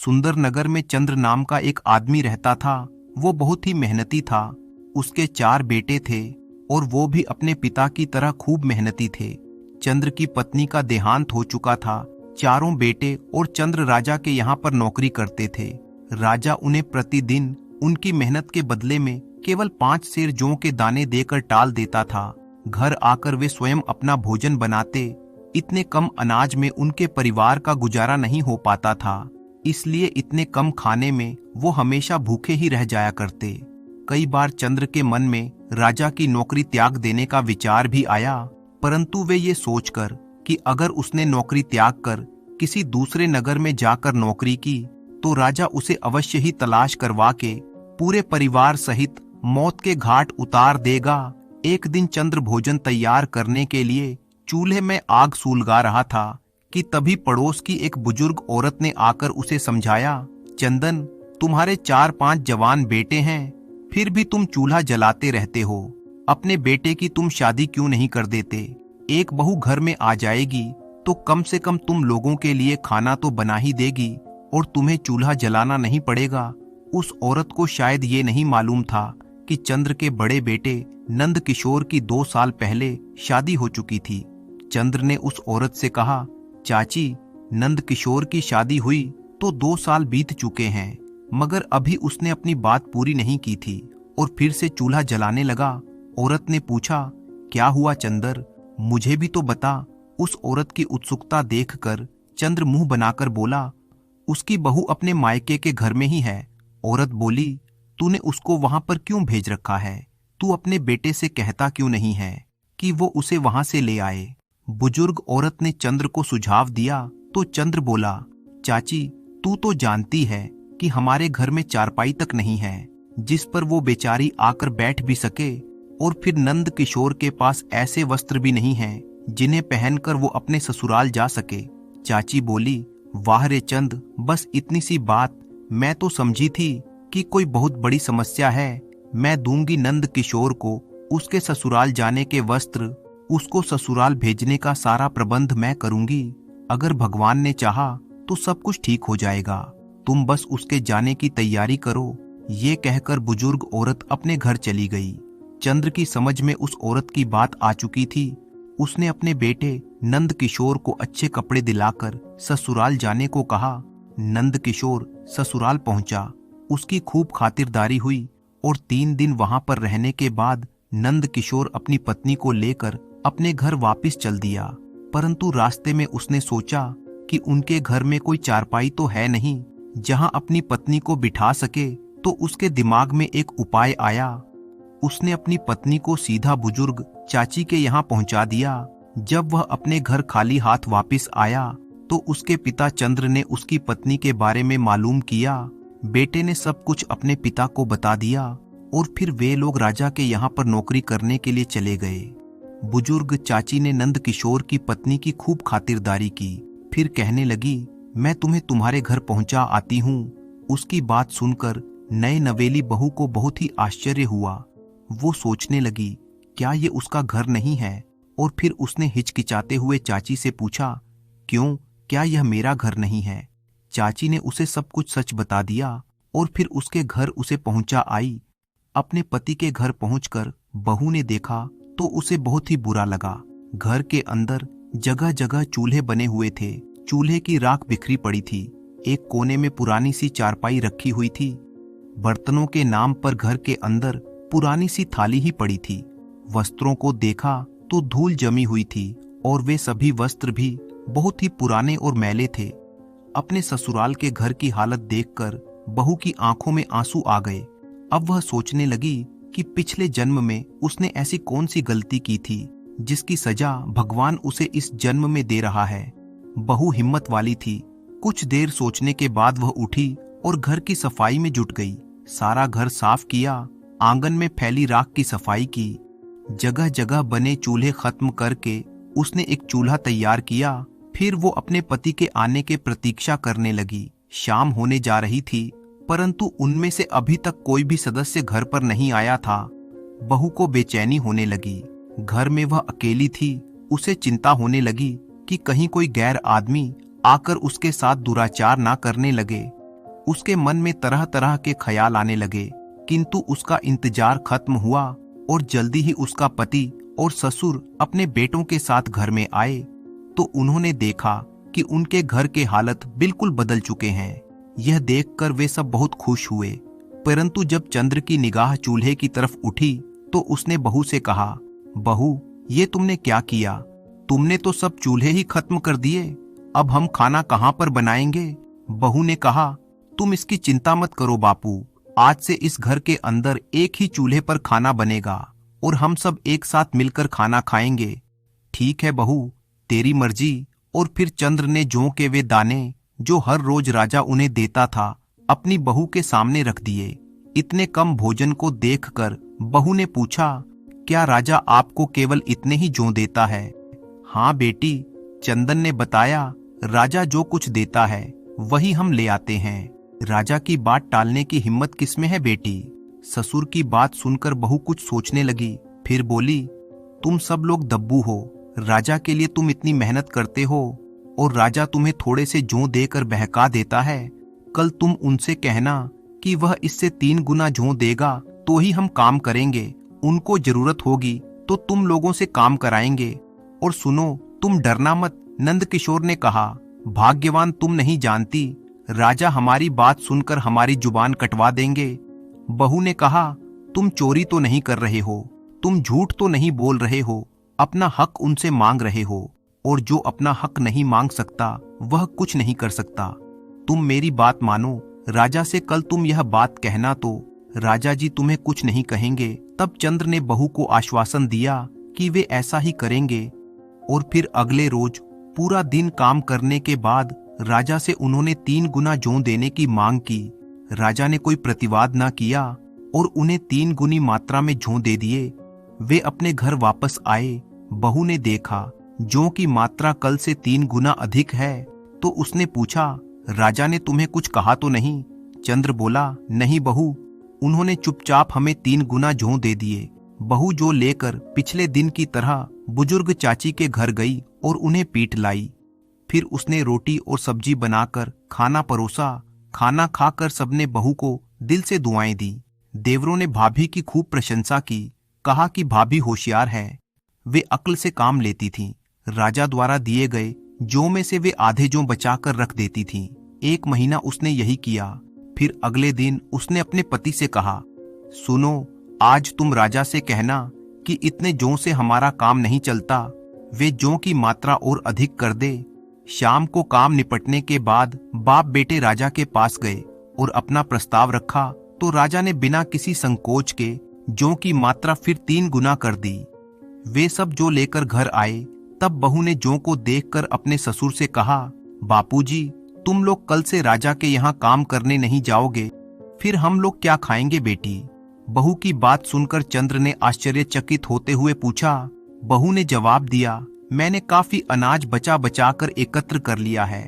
सुंदर नगर में चंद्र नाम का एक आदमी रहता था। वो बहुत ही मेहनती था। उसके 4 बेटे थे और वो भी अपने पिता की तरह खूब मेहनती थे। चंद्र की पत्नी का देहांत हो चुका था। चारों बेटे और चंद्र राजा के यहाँ पर नौकरी करते थे। राजा उन्हें प्रतिदिन उनकी मेहनत के बदले में केवल 5 सेर जौ के दाने देकर टाल देता था। घर आकर वे स्वयं अपना भोजन बनाते। इतने कम अनाज में उनके परिवार का गुजारा नहीं हो पाता था, इसलिए इतने कम खाने में वो हमेशा भूखे ही रह जाया करते। कई बार चंद्र के मन में राजा की नौकरी त्याग देने का विचार भी आया, परंतु वे ये सोचकर कि अगर उसने नौकरी त्याग कर किसी दूसरे नगर में जाकर नौकरी की तो राजा उसे अवश्य ही तलाश करवा के पूरे परिवार सहित मौत के घाट उतार देगा। एक दिन चंद्र भोजन तैयार करने के लिए चूल्हे में आग सुलगा रहा था कि तभी पड़ोस की एक बुजुर्ग औरत ने आकर उसे समझाया, चंदन, तुम्हारे 4-5 जवान बेटे हैं, फिर भी तुम चूल्हा जलाते रहते हो। अपने बेटे की तुम शादी क्यों नहीं कर देते? एक बहू घर में आ जाएगी तो कम से कम तुम लोगों के लिए खाना तो बना ही देगी और तुम्हें चूल्हा जलाना नहीं पड़ेगा। उस औरत को शायद ये नहीं मालूम था कि चंद्र के बड़े बेटे नंद किशोर की 2 साल पहले शादी हो चुकी थी। चंद्र ने उस औरत से कहा, चाची, नंद किशोर की शादी हुई तो 2 साल बीत चुके हैं, मगर अभी उसने अपनी बात पूरी नहीं की थी और फिर से चूल्हा जलाने लगा। औरत ने पूछा, क्या हुआ चंद्र, मुझे भी तो बता। उस औरत की उत्सुकता देखकर चंद्र मुंह बनाकर बोला, उसकी बहू अपने मायके के घर में ही है। औरत बोली, तूने उसको वहां पर क्यों भेज रखा है? तू अपने बेटे से कहता क्यों नहीं है कि वो उसे वहां से ले आए? बुजुर्ग औरत ने चंद्र को सुझाव दिया तो चंद्र बोला, चाची, तू तो जानती है कि हमारे घर में चारपाई तक नहीं है जिस पर वो बेचारी आकर बैठ भी सके, और फिर नंद किशोर के पास ऐसे वस्त्र भी नहीं हैं जिन्हें पहनकर वो अपने ससुराल जा सके। चाची बोली, वाह रे चंद, बस इतनी सी बात, मैं तो समझी थी कि कोई बहुत बड़ी समस्या है। मैं दूंगी नंद किशोर को उसके ससुराल जाने के वस्त्र, उसको ससुराल भेजने का सारा प्रबंध मैं करूंगी। अगर भगवान ने चाहा तो सब कुछ ठीक हो जाएगा, तुम बस उसके जाने की तैयारी करो। ये कहकर बुजुर्ग औरत अपने घर चली गई। चंद्र की समझ में उस औरत की बात आ चुकी थी। उसने अपने बेटे नंद किशोर को अच्छे कपड़े दिलाकर ससुराल जाने को कहा। नंद किशोर ससुराल पहुंचा, उसकी खूब खातिरदारी हुई और 3 दिन वहां पर रहने के बाद नंद किशोर अपनी पत्नी को लेकर अपने घर वापस चल दिया। परंतु रास्ते में उसने सोचा कि उनके घर में कोई चारपाई तो है नहीं जहां अपनी पत्नी को बिठा सके, तो उसके दिमाग में एक उपाय आया। उसने अपनी पत्नी को सीधा बुजुर्ग चाची के यहाँ पहुंचा दिया। जब वह अपने घर खाली हाथ वापस आया तो उसके पिता चंद्र ने उसकी पत्नी के बारे में मालूम किया। बेटे ने सब कुछ अपने पिता को बता दिया और फिर वे लोग राजा के यहाँ पर नौकरी करने के लिए चले गए। बुजुर्ग चाची ने नंद किशोर की पत्नी की खूब खातिरदारी की, फिर कहने लगी, मैं तुम्हें तुम्हारे घर पहुंचा आती हूँ। उसकी बात सुनकर नए नवेली बहू को बहुत ही आश्चर्य हुआ। वो सोचने लगी, क्या ये उसका घर नहीं है? और फिर उसने हिचकिचाते हुए चाची से पूछा, क्यों, क्या यह मेरा घर नहीं है? चाची ने उसे सब कुछ सच बता दिया और फिर उसके घर उसे पहुंचा आई। अपने पति के घर पहुंचकर बहू ने देखा तो उसे बहुत ही बुरा लगा। घर के अंदर जगह जगह चूल्हे बने हुए थे। चूल्हे की राख बिखरी पड़ी थी। एक कोने में पुरानी सी चारपाई रखी हुई थी। बर्तनों के नाम पर घर के अंदर पुरानी सी थाली ही पड़ी थी। वस्त्रों को देखा तो धूल जमी हुई थी और वे सभी वस्त्र भी बहुत ही पुराने और मैले थे। अपने ससुराल के घर की हालत देखकर बहू की आंखों में आंसू आ गए। अब वह सोचने लगी कि पिछले जन्म में उसने ऐसी कौन सी गलती की थी जिसकी सजा भगवान उसे इस जन्म में दे रहा है। बहू हिम्मत वाली थी। कुछ देर सोचने के बाद वह उठी और घर की सफाई में जुट गई। सारा घर साफ किया, आंगन में फैली राख की सफाई की, जगह जगह बने चूल्हे खत्म करके उसने एक चूल्हा तैयार किया। फिर वो अपने पति के आने के प्रतीक्षा करने लगी। शाम होने जा रही थी, परंतु उनमें से अभी तक कोई भी सदस्य घर पर नहीं आया था। बहू को बेचैनी होने लगी। घर में वह अकेली थी। उसे चिंता होने लगी कि कहीं कोई गैर आदमी आकर उसके साथ दुराचार ना करने लगे। उसके मन में तरह तरह के ख्याल आने लगे, किंतु उसका इंतजार खत्म हुआ और जल्दी ही उसका पति और ससुर अपने बेटों के साथ घर में आए तो उन्होंने देखा कि उनके घर के हालत बिल्कुल बदल चुके हैं। यह देखकर वे सब बहुत खुश हुए, परंतु जब चंद्र की निगाह चूल्हे की तरफ उठी तो उसने बहू से कहा, बहू, ये तुमने क्या किया? तुमने तो सब चूल्हे ही खत्म कर दिए, अब हम खाना कहाँ पर बनाएंगे? बहू ने कहा, तुम इसकी चिंता मत करो बापू, आज से इस घर के अंदर एक ही चूल्हे पर खाना बनेगा और हम सब एक साथ मिलकर खाना खाएंगे। ठीक है बहू, तेरी मर्जी। और फिर चंद्र ने जौ के वे दाने जो हर रोज राजा उन्हें देता था अपनी बहू के सामने रख दिए। इतने कम भोजन को देखकर बहू ने पूछा, क्या राजा आपको केवल इतने ही जौ देता है? हाँ बेटी, चंदन ने बताया, राजा जो कुछ देता है वही हम ले आते हैं। राजा की बात टालने की हिम्मत किसमें है बेटी? ससुर की बात सुनकर बहू कुछ सोचने लगी, फिर बोली, तुम सब लोग दब्बू हो, राजा के लिए तुम इतनी मेहनत करते हो और राजा तुम्हें थोड़े से जौ देकर बहका देता है। कल तुम उनसे कहना कि वह इससे 3 गुना जौ देगा तो ही हम काम करेंगे, उनको जरूरत होगी तो तुम लोगों से काम कराएंगे। और सुनो, तुम डरना मत। नंद किशोर ने कहा, भाग्यवान तुम नहीं जानती, राजा हमारी बात सुनकर हमारी जुबान कटवा देंगे। बहू ने कहा, तुम चोरी तो नहीं कर रहे हो, तुम झूठ तो नहीं बोल रहे हो, अपना हक उनसे मांग रहे हो, और जो अपना हक नहीं मांग सकता वह कुछ नहीं कर सकता। तुम मेरी बात मानो, राजा से कल तुम यह बात कहना तो राजा जी तुम्हें कुछ नहीं कहेंगे। तब चंद्र ने बहू को आश्वासन दिया कि वे ऐसा ही करेंगे। और फिर अगले रोज पूरा दिन काम करने के बाद राजा से उन्होंने 3 गुना जौ देने की मांग की। राजा ने कोई प्रतिवाद न किया और उन्हें 3 गुनी मात्रा में जौ दे दिए। वे अपने घर वापस आए। बहू ने देखा जौ की मात्रा कल से 3 गुना अधिक है, तो उसने पूछा, राजा ने तुम्हें कुछ कहा तो नहीं? चंद्र बोला, नहीं बहू, उन्होंने चुपचाप हमें 3 गुना जौ दे दिए। बहू जो लेकर पिछले दिन की तरह बुजुर्ग चाची के घर गई और उन्हें पीट लाई। फिर उसने रोटी और सब्जी बनाकर खाना परोसा। खाना खाकर सबने बहू को दिल से दुआएं दी। देवरों ने भाभी की खूब प्रशंसा की, कहा कि भाभी होशियार है, वे अक्ल से काम लेती थीं। राजा द्वारा दिए गए जौ में से वे आधे जौ बचाकर रख देती थीं। 1 महीना उसने यही किया। फिर अगले दिन उसने अपने पति से कहा, सुनो, आज तुम राजा से कहना कि इतने जौ से हमारा काम नहीं चलता, वे जौ की मात्रा और अधिक कर दे। शाम को काम निपटने के बाद बाप बेटे राजा के पास गए और अपना प्रस्ताव रखा तो राजा ने बिना किसी संकोच के जौ की मात्रा फिर 3 गुना कर दी। वे सब जौ लेकर घर आए। तब बहू ने जौ को देखकर अपने ससुर से कहा, बापूजी, तुम लोग कल से राजा के यहाँ काम करने नहीं जाओगे, फिर हम लोग क्या खाएंगे बेटी? बहू की बात सुनकर चंद्र ने आश्चर्यचकित होते हुए पूछा। बहू ने जवाब दिया, मैंने काफी अनाज बचा बचा कर एकत्र कर लिया है।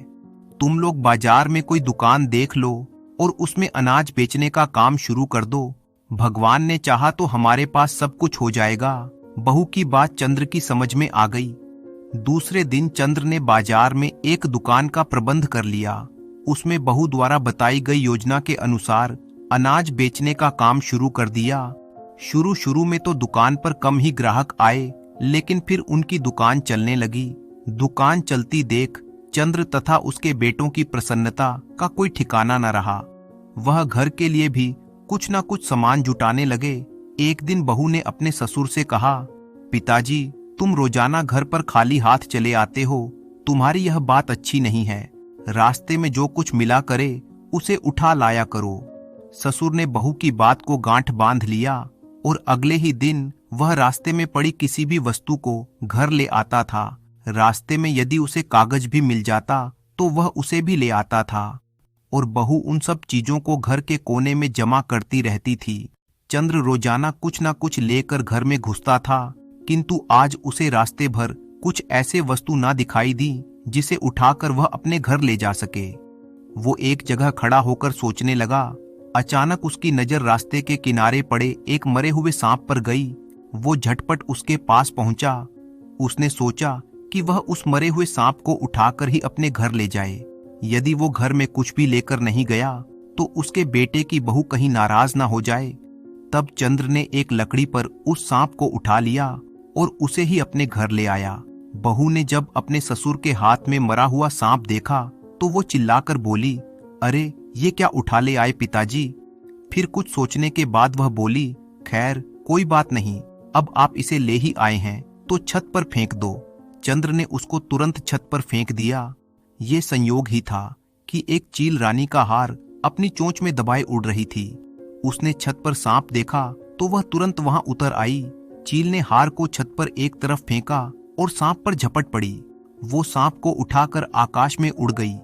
तुम लोग बाजार में कोई दुकान देख लो और उसमें अनाज बेचने का काम शुरू कर दो। भगवान ने चाहा तो हमारे पास सब कुछ हो जाएगा। बहू की बात चंद्र की समझ में आ गई। दूसरे दिन चंद्र ने बाजार में एक दुकान का प्रबंध कर लिया। उसमें बहू द्वारा बताई गई योजना के अनुसार अनाज बेचने का काम शुरू कर दिया। शुरू में तो दुकान पर कम ही ग्राहक आए, लेकिन फिर उनकी दुकान चलने लगी। दुकान चलती देख चंद्र तथा उसके बेटों की प्रसन्नता का कोई ठिकाना न रहा। वह घर के लिए भी कुछ न कुछ सामान जुटाने लगे। एक दिन बहू ने अपने ससुर से कहा, पिताजी, तुम रोजाना घर पर खाली हाथ चले आते हो, तुम्हारी यह बात अच्छी नहीं है। रास्ते में जो कुछ मिला करे उसे उठा लाया करो। ससुर ने बहू की बात को गांठ बांध लिया और अगले ही दिन वह रास्ते में पड़ी किसी भी वस्तु को घर ले आता था। रास्ते में यदि उसे कागज भी मिल जाता तो वह उसे भी ले आता था और बहू उन सब चीजों को घर के कोने में जमा करती रहती थी। चंद्र रोजाना कुछ न कुछ लेकर घर में घुसता था, किंतु आज उसे रास्ते भर कुछ ऐसे वस्तु ना दिखाई दी जिसे उठाकर वह अपने घर ले जा सके। वो एक जगह खड़ा होकर सोचने लगा। अचानक उसकी नजर रास्ते के किनारे पड़े एक मरे हुए सांप पर गई। वो झटपट उसके पास पहुंचा। उसने सोचा कि वह उस मरे हुए सांप को उठाकर ही अपने घर ले जाए। यदि वो घर में कुछ भी लेकर नहीं गया तो उसके बेटे की बहू कहीं नाराज ना हो जाए। तब चंद्र ने एक लकड़ी पर उस सांप को उठा लिया और उसे ही अपने घर ले आया। बहू ने जब अपने ससुर के हाथ में मरा हुआ सांप देखा तो वो चिल्लाकर बोली, अरे ये क्या उठा ले आए पिताजी। फिर कुछ सोचने के बाद वह बोली, खैर कोई बात नहीं, अब आप इसे ले ही आए हैं तो छत पर फेंक दो। चंद्र ने उसको तुरंत छत पर फेंक दिया। ये संयोग ही था कि एक चील रानी का हार अपनी चोंच में दबाए उड़ रही थी। उसने छत पर सांप देखा तो वह तुरंत वहां उतर आई। चील ने हार को छत पर एक तरफ फेंका और सांप पर झपट पड़ी। वो सांप को उठाकर आकाश में उड़ गई।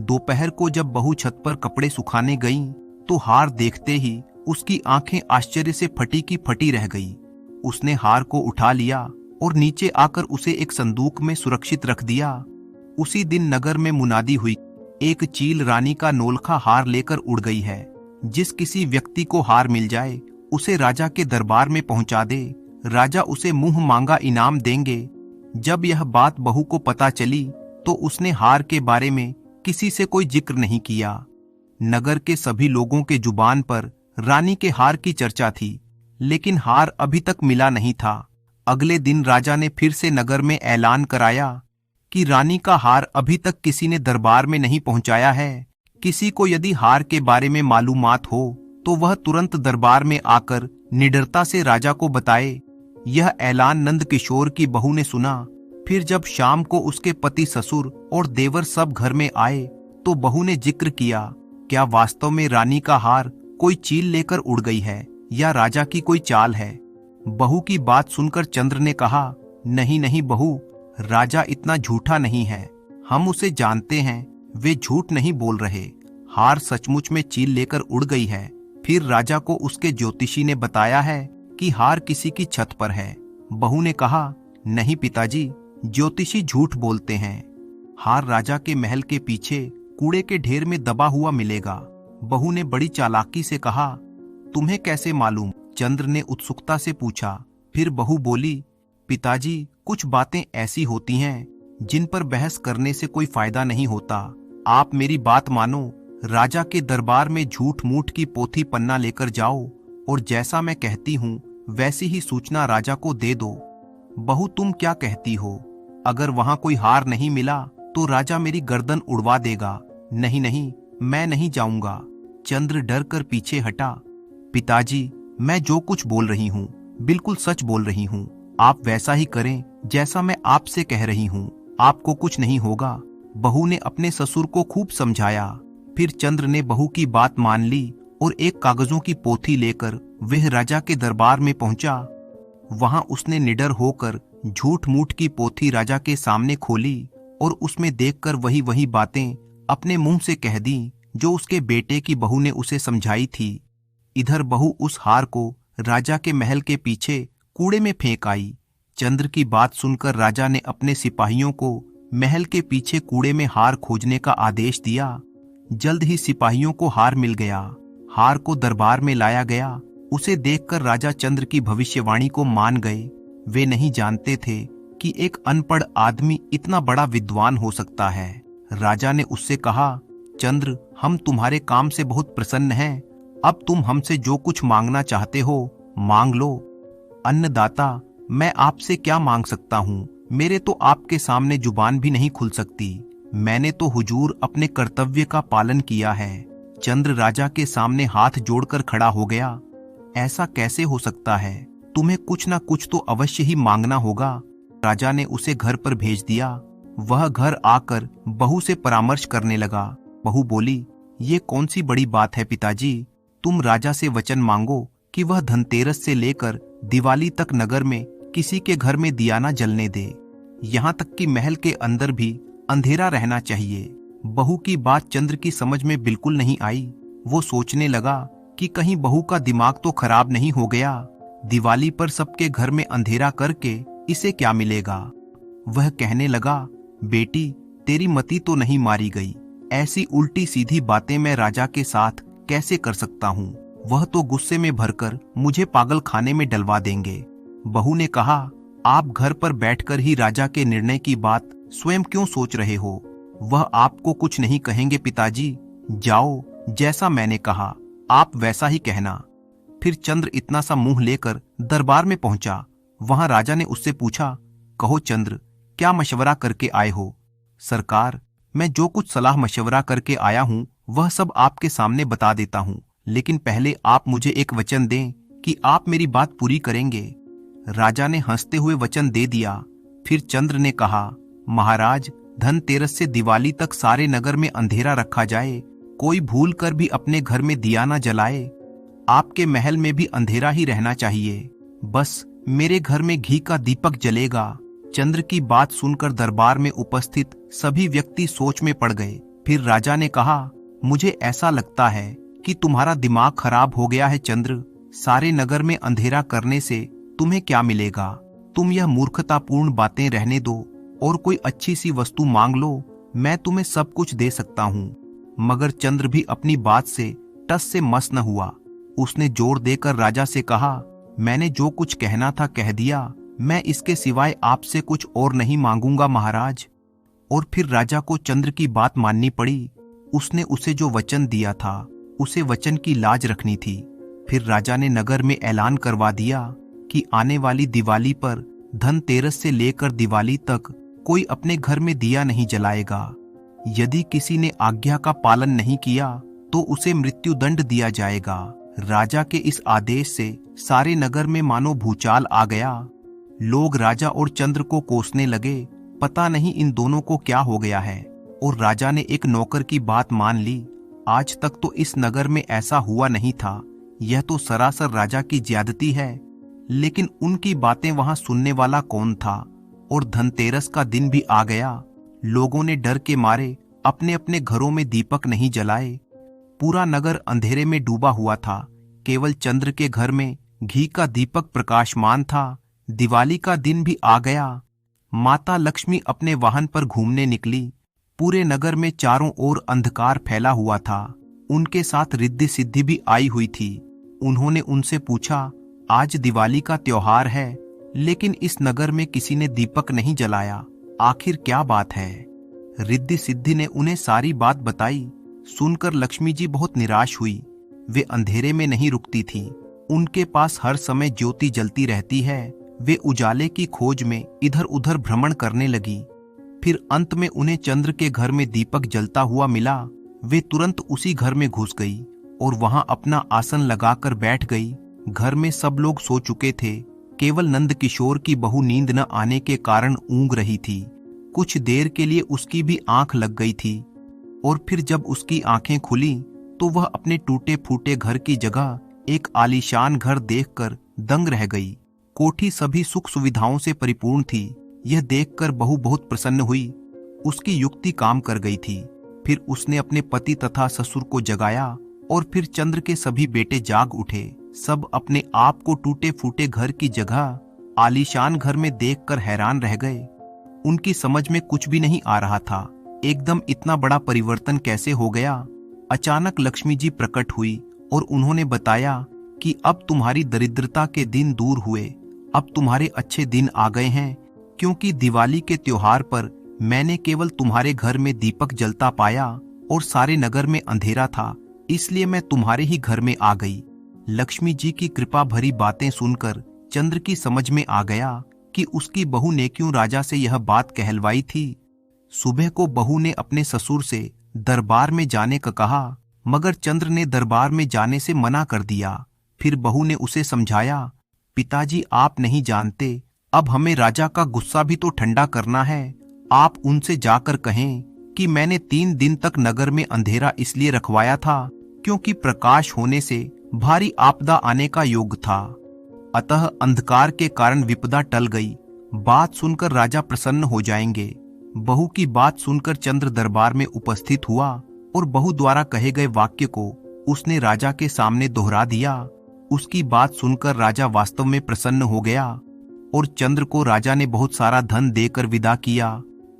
दोपहर को जब बहू छत पर कपड़े सुखाने गई तो हार देखते ही उसकी आंखें आश्चर्य से फटी की फटी रह गई। उसने हार को उठा लिया और नीचे आकर उसे एक संदूक में सुरक्षित रख दिया। उसी दिन नगर में मुनादी हुई, एक चील रानी का नोलखा हार लेकर उड़ गई है। जिस किसी व्यक्ति को हार मिल जाए उसे राजा के दरबार में पहुंचा दे, राजा उसे मुंह मांगा इनाम देंगे। जब यह बात बहू को पता चली तो उसने हार के बारे में किसी से कोई जिक्र नहीं किया। नगर के सभी लोगों के जुबान पर रानी के हार की चर्चा थी, लेकिन हार अभी तक मिला नहीं था। अगले दिन राजा ने फिर से नगर में ऐलान कराया कि रानी का हार अभी तक किसी ने दरबार में नहीं पहुंचाया है। किसी को यदि हार के बारे में मालूमात हो तो वह तुरंत दरबार में आकर निडरता से राजा को बताए। यह ऐलान नंद किशोर की बहू ने सुना। फिर जब शाम को उसके पति, ससुर और देवर सब घर में आए तो बहू ने जिक्र किया, क्या वास्तव में रानी का हार कोई चील लेकर उड़ गई है या राजा की कोई चाल है। बहू की बात सुनकर चंद्र ने कहा, नहीं नहीं बहू, राजा इतना झूठा नहीं है, हम उसे जानते हैं, वे झूठ नहीं बोल रहे। हार सचमुच में चील लेकर उड़ गई है। फिर राजा को उसके ज्योतिषी ने बताया है कि हार किसी की छत पर है। बहू ने कहा, नहीं पिताजी, ज्योतिषी झूठ बोलते हैं। हार राजा के महल के पीछे कूड़े के ढेर में दबा हुआ मिलेगा। बहू ने बड़ी चालाकी से कहा, तुम्हें कैसे मालूम? चंद्र ने उत्सुकता से पूछा। फिर बहू बोली, पिताजी, कुछ बातें ऐसी होती हैं जिन पर बहस करने से कोई फायदा नहीं होता। आप मेरी बात मानो, राजा के दरबार में झूठ मूठ की पोथी पन्ना लेकर जाओ और जैसा मैं कहती हूँ वैसी ही सूचना राजा को दे दो। बहू, तुम क्या कहती हो? अगर वहां कोई हार नहीं मिला तो राजा मेरी गर्दन उड़वा देगा। नहीं नहीं, मैं नहीं जाऊंगा। चंद्र डर कर पीछे हटा। पिताजी, मैं जो कुछ बोल रही हूँ बिल्कुल सच बोल रही हूँ। आप वैसा ही करें जैसा मैं आपसे कह रही हूँ, आपको कुछ नहीं होगा। बहू ने अपने ससुर को खूब समझाया। फिर चंद्र ने बहू की बात मान ली और एक कागजों की पोथी लेकर वह राजा के दरबार में पहुंचा। वहां उसने निडर होकर झूठ मूठ की पोथी राजा के सामने खोली और उसमें देखकर वही वही बातें अपने मुंह से कह दी जो उसके बेटे की बहू ने उसे समझाई थी। इधर बहू उस हार को राजा के महल के पीछे कूड़े में फेंक आई। चंद्र की बात सुनकर राजा ने अपने सिपाहियों को महल के पीछे कूड़े में हार खोजने का आदेश दिया। जल्द ही सिपाहियों को हार मिल गया। हार को दरबार में लाया गया। उसे देखकर राजा चंद्र की भविष्यवाणी को मान गए। वे नहीं जानते थे कि एक अनपढ़ आदमी इतना बड़ा विद्वान हो सकता है। राजा ने उससे कहा, चंद्र, हम तुम्हारे काम से बहुत प्रसन्न हैं। अब तुम हमसे जो कुछ मांगना चाहते हो मांग लो। अन्नदाता, मैं आपसे क्या मांग सकता हूँ? मेरे तो आपके सामने जुबान भी नहीं खुल सकती। मैंने तो हुजूर अपने कर्तव्य का पालन किया है। चंद्र राजा के सामने हाथ जोड़कर खड़ा हो गया। ऐसा कैसे हो सकता है? तुम्हें कुछ ना कुछ तो अवश्य ही मांगना होगा। राजा ने उसे घर पर भेज दिया। वह घर आकर बहू से परामर्श करने लगा। बहू बोली, ये कौन सी बड़ी बात है पिताजी? तुम राजा से वचन मांगो कि वह धनतेरस से लेकर दिवाली तक नगर में किसी के घर में दिया ना जलने दे। यहाँ तक कि महल के अंदर भी अंधेरा रहना चाहिए। बहू की बात चंद्र की समझ में बिल्कुल नहीं आई। वो सोचने लगा कि कहीं बहू का दिमाग तो खराब नहीं हो गया। दिवाली पर सबके घर में अंधेरा करके इसे क्या मिलेगा? वह कहने लगा, बेटी, तेरी मति तो नहीं मारी गई। ऐसी उल्टी सीधी बातें मैं राजा के साथ कैसे कर सकता हूँ? वह तो गुस्से में भरकर मुझे पागल खाने में डलवा देंगे। बहू ने कहा, आप घर पर बैठकर ही राजा के निर्णय की बात स्वयं क्यों सोच रहे हो? वह आपको कुछ नहीं कहेंगे पिताजी। जाओ जैसा मैंने कहा आप वैसा ही कहना। फिर चंद्र इतना सा मुंह लेकर दरबार में पहुंचा। वहां राजा ने उससे पूछा, कहो चंद्र, क्या मशवरा करके आए हो? सरकार, मैं जो कुछ सलाह मशवरा करके आया हूं वह सब आपके सामने बता देता हूं, लेकिन पहले आप मुझे एक वचन दें कि आप मेरी बात पूरी करेंगे। राजा ने हंसते हुए वचन दे दिया। फिर चंद्र ने कहा, महाराज, धनतेरस से दिवाली तक सारे नगर में अंधेरा रखा जाए, कोई भूल कर भी अपने घर में दिया न जलाए। आपके महल में भी अंधेरा ही रहना चाहिए, बस मेरे घर में घी का दीपक जलेगा। चंद्र की बात सुनकर दरबार में उपस्थित सभी व्यक्ति सोच में पड़ गए। फिर राजा ने कहा, मुझे ऐसा लगता है कि तुम्हारा दिमाग खराब हो गया है चंद्र। सारे नगर में अंधेरा करने से तुम्हें क्या मिलेगा? तुम यह मूर्खतापूर्ण बातें रहने दो और कोई अच्छी सी वस्तु मांग लो, मैं तुम्हें सब कुछ दे सकता हूँ। मगर चंद्र भी अपनी बात से टस से मस न हुआ। उसने जोर देकर राजा से कहा, मैंने जो कुछ कहना था कह दिया, मैं इसके सिवाय आपसे कुछ और नहीं मांगूंगा महाराज। और फिर राजा को चंद्र की बात माननी पड़ी। उसने उसे जो वचन दिया था उसे वचन की लाज रखनी थी। फिर राजा ने नगर में ऐलान करवा दिया कि आने वाली दिवाली पर धनतेरस से लेकर दिवाली तक कोई अपने घर में दिया नहीं जलाएगा। यदि किसी ने आज्ञा का पालन नहीं किया तो उसे मृत्युदंड दिया जाएगा। राजा के इस आदेश से सारे नगर में मानो भूचाल आ गया। लोग राजा और चंद्र को कोसने लगे, पता नहीं इन दोनों को क्या हो गया है। और राजा ने एक नौकर की बात मान ली। आज तक तो इस नगर में ऐसा हुआ नहीं था, यह तो सरासर राजा की ज्यादती है। लेकिन उनकी बातें वहां सुनने वाला कौन था? और धनतेरस का दिन भी आ गया। लोगों ने डर के मारे अपने अपने घरों में दीपक नहीं जलाए। पूरा नगर अंधेरे में डूबा हुआ था। केवल चंद्र के घर में घी का दीपक प्रकाशमान था। दिवाली का दिन भी आ गया। माता लक्ष्मी अपने वाहन पर घूमने निकली। पूरे नगर में चारों ओर अंधकार फैला हुआ था। उनके साथ रिद्धि सिद्धि भी आई हुई थी। उन्होंने उनसे पूछा, आज दिवाली का त्योहार है, लेकिन इस नगर में किसी ने दीपक नहीं जलाया, आखिर क्या बात है? रिद्धि सिद्धि ने उन्हें सारी बात बताई। सुनकर लक्ष्मी जी बहुत निराश हुई। वे अंधेरे में नहीं रुकती थी, उनके पास हर समय ज्योति जलती रहती है। वे उजाले की खोज में इधर उधर भ्रमण करने लगी। फिर अंत में उन्हें चंद्र के घर में दीपक जलता हुआ मिला। वे तुरंत उसी घर में घुस गई और वहां अपना आसन लगाकर बैठ गई। घर में सब लोग सो चुके थे। केवल नंद किशोर की बहू नींद न आने के कारण ऊँग रही थी। कुछ देर के लिए उसकी भी आंख लग गई थी और फिर जब उसकी आंखें खुली तो वह अपने टूटे फूटे घर की जगह एक आलीशान घर देखकर दंग रह गई। कोठी सभी सुख सुविधाओं से परिपूर्ण थी। यह देखकर बहू बहुत प्रसन्न हुई। उसकी युक्ति काम कर गई थी। फिर उसने अपने पति तथा ससुर को जगाया और फिर चंद्र के सभी बेटे जाग उठे। सब अपने आप को टूटे फूटे घर की जगह आलीशान घर में देखकर हैरान रह गए। उनकी समझ में कुछ भी नहीं आ रहा था, एकदम इतना बड़ा परिवर्तन कैसे हो गया। अचानक लक्ष्मी जी प्रकट हुई और उन्होंने बताया कि अब तुम्हारी दरिद्रता के दिन दूर हुए, अब तुम्हारे अच्छे दिन आ गए हैं। क्योंकि दिवाली के त्योहार पर मैंने केवल तुम्हारे घर में दीपक जलता पाया और सारे नगर में अंधेरा था, इसलिए मैं तुम्हारे ही घर में आ गई। लक्ष्मी जी की कृपा भरी बातें सुनकर चंद्र की समझ में आ गया कि उसकी बहू ने क्यों राजा से यह बात कहलवाई थी। सुबह को बहू ने अपने ससुर से दरबार में जाने का कहा, मगर चंद्र ने दरबार में जाने से मना कर दिया। फिर बहू ने उसे समझाया, पिताजी आप नहीं जानते, अब हमें राजा का गुस्सा भी तो ठंडा करना है। आप उनसे जाकर कहें कि मैंने 3 दिन तक नगर में अंधेरा इसलिए रखवाया था क्योंकि प्रकाश होने से भारी आपदा आने का योग था। अतः अंधकार के कारण विपदा टल गई। बात सुनकर राजा प्रसन्न हो जाएंगे। बहू की बात सुनकर चंद्र दरबार में उपस्थित हुआ और बहू द्वारा कहे गए वाक्य को उसने राजा के सामने दोहरा दिया। उसकी बात सुनकर राजा वास्तव में प्रसन्न हो गया और चंद्र को राजा ने बहुत सारा धन देकर विदा किया।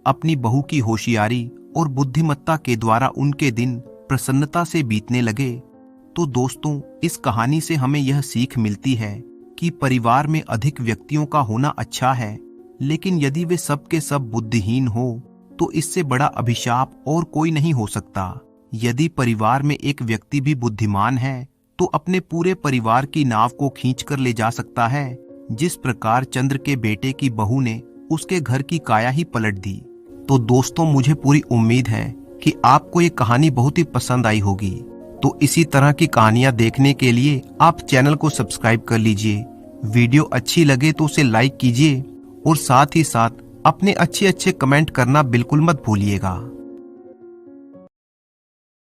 अपनी बहू की होशियारी और बुद्धिमत्ता के द्वारा उनके दिन प्रसन्नता से बीतने लगे। तो दोस्तों, इस कहानी से हमें यह सीख मिलती है कि परिवार में अधिक व्यक्तियों का होना अच्छा है, लेकिन यदि वे सब के सब बुद्धिहीन हो तो इससे बड़ा अभिशाप और कोई नहीं हो सकता। यदि परिवार में एक व्यक्ति भी बुद्धिमान है तो अपने पूरे परिवार की नाव को खींचकर ले जा सकता है। जिस प्रकार चंद्र के बेटे की बहू ने उसके घर की काया ही पलट दी। तो दोस्तों, मुझे पूरी उम्मीद है कि आपको ये कहानी बहुत ही पसंद आई होगी। तो इसी तरह की कहानियां देखने के लिए आप चैनल को सब्सक्राइब कर लीजिए। वीडियो अच्छी लगे तो उसे लाइक कीजिए और साथ ही साथ अपने अच्छे कमेंट करना बिल्कुल मत भूलिएगा।